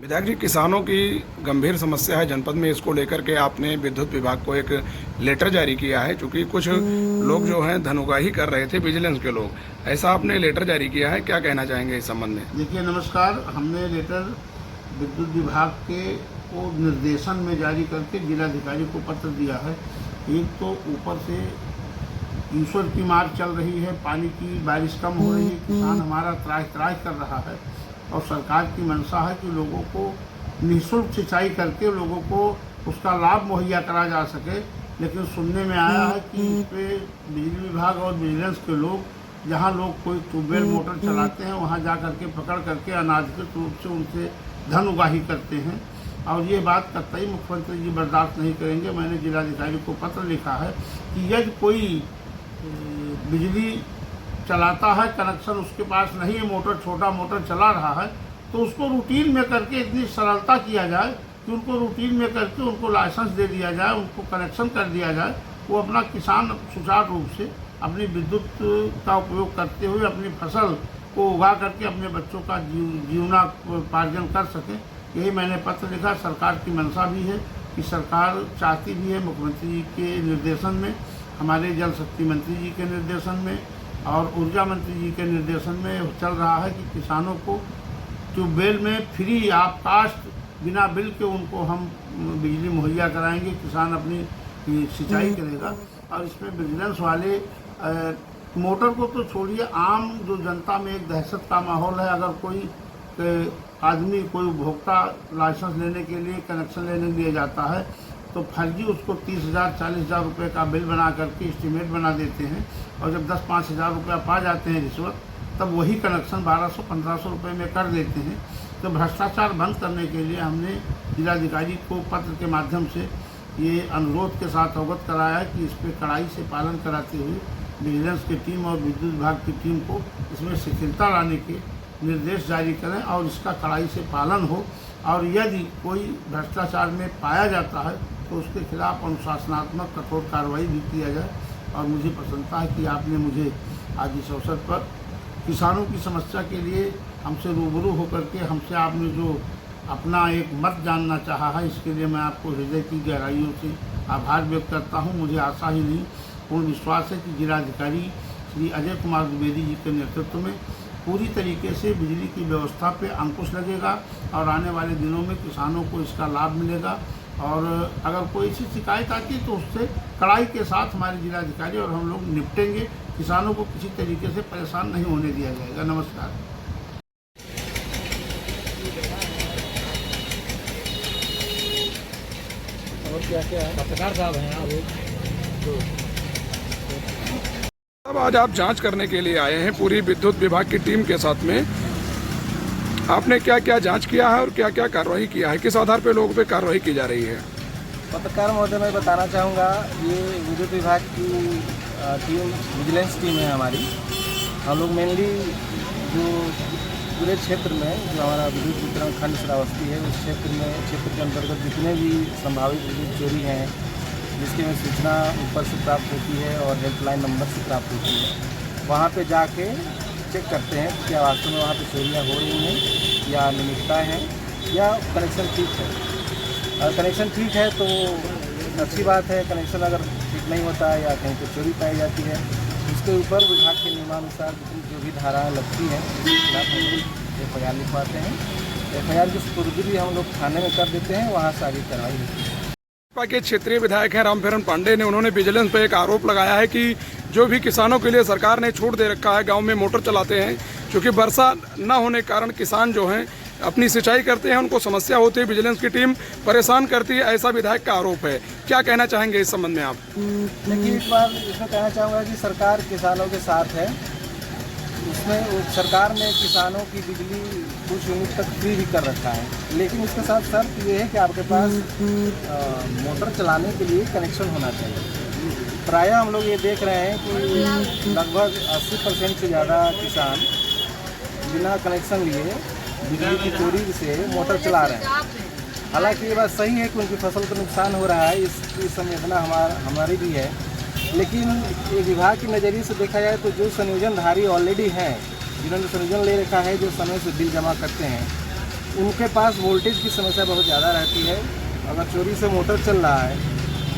विधायक जी, किसानों की गंभीर समस्या है जनपद में। इसको लेकर के आपने विद्युत विभाग को एक लेटर जारी किया है, क्योंकि कुछ लोग जो हैं धन कर रहे थे, विजिलेंस के लोग। ऐसा आपने लेटर जारी किया है, क्या कहना चाहेंगे इस संबंध में? देखिए, नमस्कार। हमने लेटर विद्युत विभाग के को निर्देशन में जारी करके जिलाधिकारी को पत्र दिया है। एक तो ऊपर से ईश्वर की मार चल रही है, पानी की बारिश कम हो रही है, किसान हमारा त्राह त्राह कर रहा है और सरकार की मंशा है कि लोगों को निःशुल्क सिंचाई करके लोगों को उसका लाभ मुहैया करा जा सके। लेकिन सुनने में आया है कि इस पर बिजली विभाग और विजिलेंस के लोग, जहां लोग कोई ट्यूबवेल मोटर चलाते हैं, वहां जा करके पकड़ करके अनाधिकृत रूप से उनसे धन उगाही करते हैं और ये बात कतई मुख्यमंत्री जी बर्दाश्त नहीं करेंगे। मैंने जिलाधिकारी को पत्र लिखा है कि यदि कोई बिजली चलाता है, कनेक्शन उसके पास नहीं है, मोटर छोटा मोटर चला रहा है, तो उसको रूटीन में करके इतनी सरलता किया जाए कि उनको रूटीन में करके उनको लाइसेंस दे दिया जाए, उनको कनेक्शन कर दिया जाए। वो अपना किसान सुचारू रूप से अपनी विद्युत का उपयोग करते हुए अपनी फसल को उगा करके अपने बच्चों का जीवनोपार्जन कर सकें। यही मैंने पत्र लिखा। सरकार की मंशा भी है कि सरकार चाहती भी है, मुख्यमंत्री जी के निर्देशन में, हमारे जल शक्ति मंत्री जी के निर्देशन में और ऊर्जा मंत्री जी के निर्देशन में चल रहा है कि किसानों को ट्यूबवेल में फ्री ऑफ कास्ट बिना बिल के उनको हम बिजली मुहैया कराएंगे, किसान अपनी सिंचाई करेगा। और इसमें विजिलेंस वाले मोटर को तो छोड़िए, आम जो जनता में एक दहशत का माहौल है। अगर कोई आदमी, कोई उपभोक्ता लाइसेंस लेने के लिए, कनेक्शन लेने के लिए जाता है तो फर्जी उसको 30,000 40,000 रुपये का बिल बना करके एस्टीमेट बना देते हैं और जब 10-5 हज़ार रुपया पा जाते हैं रिश्वत, तब वही कनेक्शन 1200-1500 रुपये में कर देते हैं। तो भ्रष्टाचार बंद करने के लिए हमने जिलाधिकारी को पत्र के माध्यम से ये अनुरोध के साथ अवगत कराया है कि इस पर कड़ाई से पालन कराते हुए विजिलेंस की टीम और विद्युत विभाग की टीम को इसमें शिथिलता लाने के निर्देश जारी करें और इसका कड़ाई से पालन हो। और यदि कोई भ्रष्टाचार में पाया जाता है तो उसके खिलाफ अनुशासनात्मक कठोर कार्रवाई भी किया जाए। और मुझे प्रसन्नता है कि आपने मुझे आज इस अवसर पर किसानों की समस्या के लिए हमसे रूबरू होकर के हमसे आपने जो अपना एक मत जानना चाहा है, इसके लिए मैं आपको हृदय की गहराइयों से आभार व्यक्त करता हूं। मुझे आशा ही नहीं, पूर्ण विश्वास है कि जिलाधिकारी श्री अजय कुमार द्विवेदी जी के नेतृत्व में पूरी तरीके से बिजली की व्यवस्था पे अंकुश लगेगा और आने वाले दिनों में किसानों को इसका लाभ मिलेगा। और अगर कोई ऐसी शिकायत आती है तो उससे कड़ाई के साथ हमारे जिलाधिकारी और हम लोग निपटेंगे। किसानों को किसी तरीके से परेशान नहीं होने दिया जाएगा। नमस्कार। और क्या है, पत्रकार साहब हैं आप? अब आज आप जांच करने के लिए आए हैं पूरी विद्युत विभाग की टीम के साथ में। आपने क्या क्या जांच किया है और क्या क्या कार्रवाई किया है, किस आधार पर लोगों पे कार्रवाई की जा रही है? पत्रकार महोदय, मैं बताना चाहूँगा, ये विद्युत विभाग की टीम, विजिलेंस टीम है हमारी। हम लोग मेनली जो पूरे क्षेत्र में जो हमारा विद्युत वितरण खंड श्रावस्ती है, उस क्षेत्र के अंतर्गत जितने भी संभावित विद्युत चोरी हैं, जिसकी में सूचना ऊपर से प्राप्त होती है और हेल्पलाइन नंबर से प्राप्त होती है, वहाँ पे जाके चेक करते हैं कि क्या वास्तव में वहाँ पे चोरियाँ हो रही हैं या अनियमितता है या कनेक्शन ठीक है। अगर कनेक्शन ठीक है तो अच्छी बात है। कनेक्शन अगर ठीक नहीं होता है या कहीं पर चोरी पाई जाती है, उसके ऊपर विभाग के नियमानुसार जो भी धाराएँ लगती हैं उसके खिलाफ हम लोग FIR लिखवाते हैं। FIR की सुपुर्दी भी हम लोग थाने में कर देते हैं, वहाँ से आगे कार्रवाई होती है। भाजपा के क्षेत्रीय विधायक हैं रामफेरन पांडे ने, उन्होंने विजिलेंस पे एक आरोप लगाया है कि जो भी किसानों के लिए सरकार ने छूट दे रखा है, गांव में मोटर चलाते हैं, क्योंकि वर्षा न होने के कारण किसान जो हैं अपनी सिंचाई करते हैं, उनको समस्या होती है, विजिलेंस की टीम परेशान करती है, ऐसा विधायक का आरोप है। क्या कहना चाहेंगे इस संबंध में आप? देखिए, एक बार इसमें कहना चाहूँगा कि सरकार किसानों के साथ है। उसमें सरकार ने किसानों की बिजली कुछ यूनिट तक फ्री भी कर रखा है, लेकिन इसके साथ शर्त ये है कि आपके पास मोटर चलाने के लिए कनेक्शन होना चाहिए। प्रायः हम लोग ये देख रहे हैं कि लगभग 80% से ज़्यादा किसान बिना कनेक्शन लिए बिजली की चोरी से मोटर चला रहे हैं। हालांकि ये बात सही है कि उनकी फसल को नुकसान हो रहा है, इसकी संवेदना हमारी भी है, लेकिन ये विभाग की नज़रिए से देखा जाए तो जो संयोजनधारी ऑलरेडी हैं, जिन्होंने संयोजन ले रखा है, जो समय से बिल जमा करते हैं, उनके पास वोल्टेज की समस्या बहुत ज़्यादा रहती है। अगर चोरी से मोटर चल रहा है,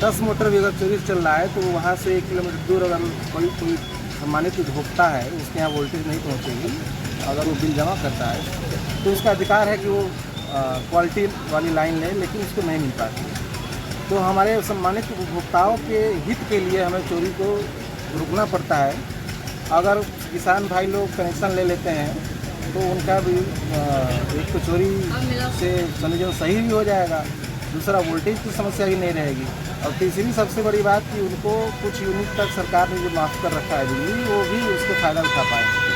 10 मोटर भी अगर चोरी से चल रहा है, तो वहाँ से 1 किलोमीटर दूर अगर कोई सम्मानित उपभोक्ता है, उसके यहाँ वोल्टेज नहीं पहुँचेगी, अगर वो बिल जमा करता है तो उसका अधिकार है कि वो क्वालिटी वाली लाइन ले, लेकिन उसको नहीं मिल पाती। तो हमारे सम्मानित उपभोक्ताओं के हित के लिए हमें चोरी को रुकना पड़ता है। अगर किसान भाई लोग कनेक्शन ले लेते हैं तो उनका भी एक तो चोरी से संयोजन सही भी हो जाएगा, दूसरा वोल्टेज की समस्या भी नहीं रहेगी, और तीसरी सबसे बड़ी बात कि उनको कुछ यूनिट तक सरकार ने जो माफ़ कर रखा है बिजली, वो भी उसका फ़ायदा उठा पाएंगे।